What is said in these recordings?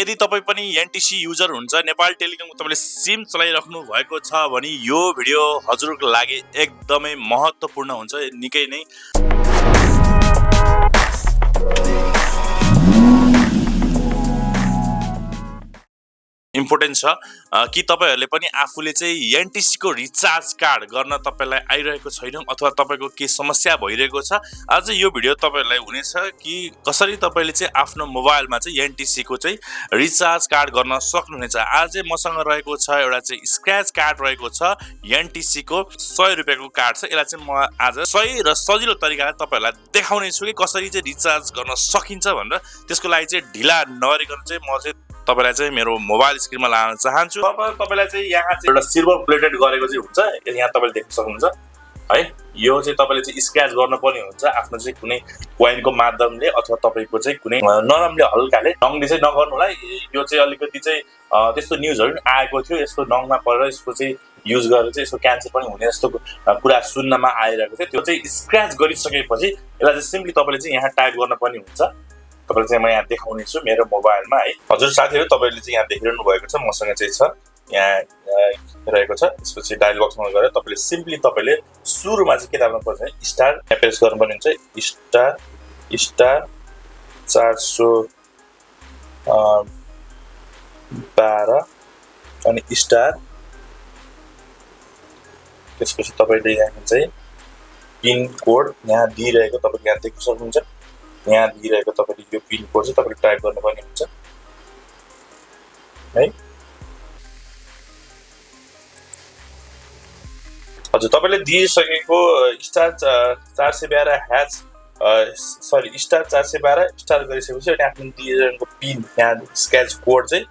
यदि तपाई पनि एनटीसी युजर हुन्छ नेपाल टेलिकमको तपाईले सिम चलाइराख्नु भएको छ भने यो भिडियो हजुरको लागि एकदमै महत्त्वपूर्ण हुन्छ निकै नै इम्पोर्टेन्ट छ कि तपाईहरुले पनि आफूले चाहिँ एनटीसी को रिचार्ज कार्ड गर्न तपाईलाई आइरहेको छैन अथवा तपाईको के समस्या भइरहेको छ आज यो भिडियो तपाईहरुलाई हुनेछ कि कसरी तपाईले चाहिँ आफ्नो मोबाइलमा चाहिँ एनटीसी को चाहिँ रिचार्ज कार्ड गर्न सक्नुहुनेछ। आज चाहिँ मसँग रहेको छ एउटा चाहिँ स्क्रैच कार्ड रहेको छ एनटीसी को 100 रुपैयाँको कार्ड छ। यसलाई चाहिँ म आज सही र सजिलो तरिकाले तपाईहरुलाई देखाउने छु कि कसरी चाहिँ रिचार्ज गर्न सकिन्छ भनेर। त्यसको लागि चाहिँ ढिला नगरिकन चाहिँ म चाहिँ तपाईलाई चाहिँ मेरो मोबाइल स्क्रिनमा लान चाहन्छु। तपाईलाई चाहिँ यहाँ चाहिँ एउटा सिल्भर प्लेटेड गरेको चाहिँ हुन्छ, यहाँ तपाईले देख्न सक्नुहुन्छ है। यो चाहिँ तपाईले चाहिँ स्क्रैच गर्नुपर्ने हुन्छ आफ्नो चाहिँ कुनै कोइनको माध्यमले अथवा तपाईको चाहिँ कुनै नरमले हल्काले नङले चाहिँ नगर्नु होला। यो चाहिँ अलिकति चाहिँ त्यस्तो न्यूजहरु पनि आएको थियो, यसको नङमा परेर यसको चाहिँ युज गरेर चाहिँ यसको क्यान्सर पनि हुने जस्तो कुरा सुन्नमा आइरहेको थियो। त्यो चाहिँ स्क्रैच गरिसकेपछि यसलाई चाहिँ सिम्पली तपाईले चाहिँ यहाँ टाइप गर्नुपर्ने हुन्छ। तपाईले चाहिँ म यहाँ देखाउने छु मेरो मोबाइलमा है। हजुर साथीहरु तपाईले चाहिँ यहाँ देखिरहनु भएको छ मसँग चाहिँ छ यहाँ रहेको छ। त्यसपछि डायल बक्समा गएर तपाईले सिम्पली तपाईले सुरुमा चाहिँ के ताप्नु पर्छ स्टार प्रेस गर्नुपर्ने हुन्छ। स्टार स्टार 412 अनि स्टार त्यसपछि तपाईले यहाँ चाहिँ पिन कोड यहाँ दिइरहेको तपाईले यहाँ देख्न सक्नुहुन्छ। यहाँ दिइरहेको तपाईले यो पिन कोड चाहिँ तपाईले टाइप गर्नुपर्ने हुन्छ है। हजुर तपाईले दिइसकेको star 412 has sorry star 412 star गरिसकेपछि अनि आफ्नो दिइरहेको पिन यहाँ स्क्रैच कोड चाहिँ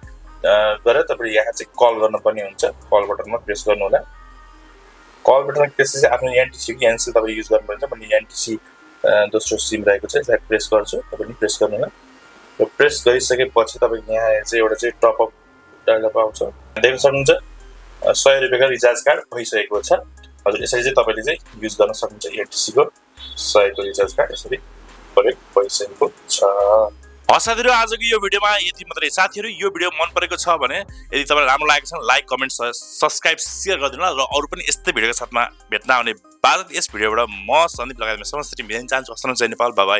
गरेर तपाईले यहाँ चाहिँ कल गर्नुपर्ने हुन्छ। कल बटनमा प्रेस गर्नु होला। कल बटनमा प्रेस चाहिँ आफ्नो एनटीसी को एनसी तपाईले युज गर्नुपर्छ। मैले एनटीसी दोस्रो सिम रहेको छ यसलाई प्रेस गर्छु। तपाईले प्रेस गर्नु होला। यो प्रेस गरिसकेपछि तपाईले यहाँ चाहिँ एउटा चाहिँ टप अप डायलग आउँछ देख्न सक्नुहुन्छ। 100 रुपैयाँको रिचार्ज कार्ड भइसकेको छ। हजुर यसरी चाहिँ तपाईले चाहिँ युज गर्न सक्नुहुन्छ एनटीसी को 100 को रिचार्ज कार्ड यसरी प्रयोग भइसकेको छ। साथीहरु आजको यो भिडियोमा यति मात्रै। साथीहरु यो भिडियो मन परेको छ भने यदि तपाईलाई राम्रो लागेको छ लाइक कमेन्ट सब्स्क्राइब शेयर गरिदिनु होला र अरु पनि यस्तै भिडियोको साथमा भेट्न आउने बाद यस भिडियोबाट म सन्दीप लगायत समस्त टिम भेट्न चाहन्छु। हस्न नेपाल बाइ बाइ।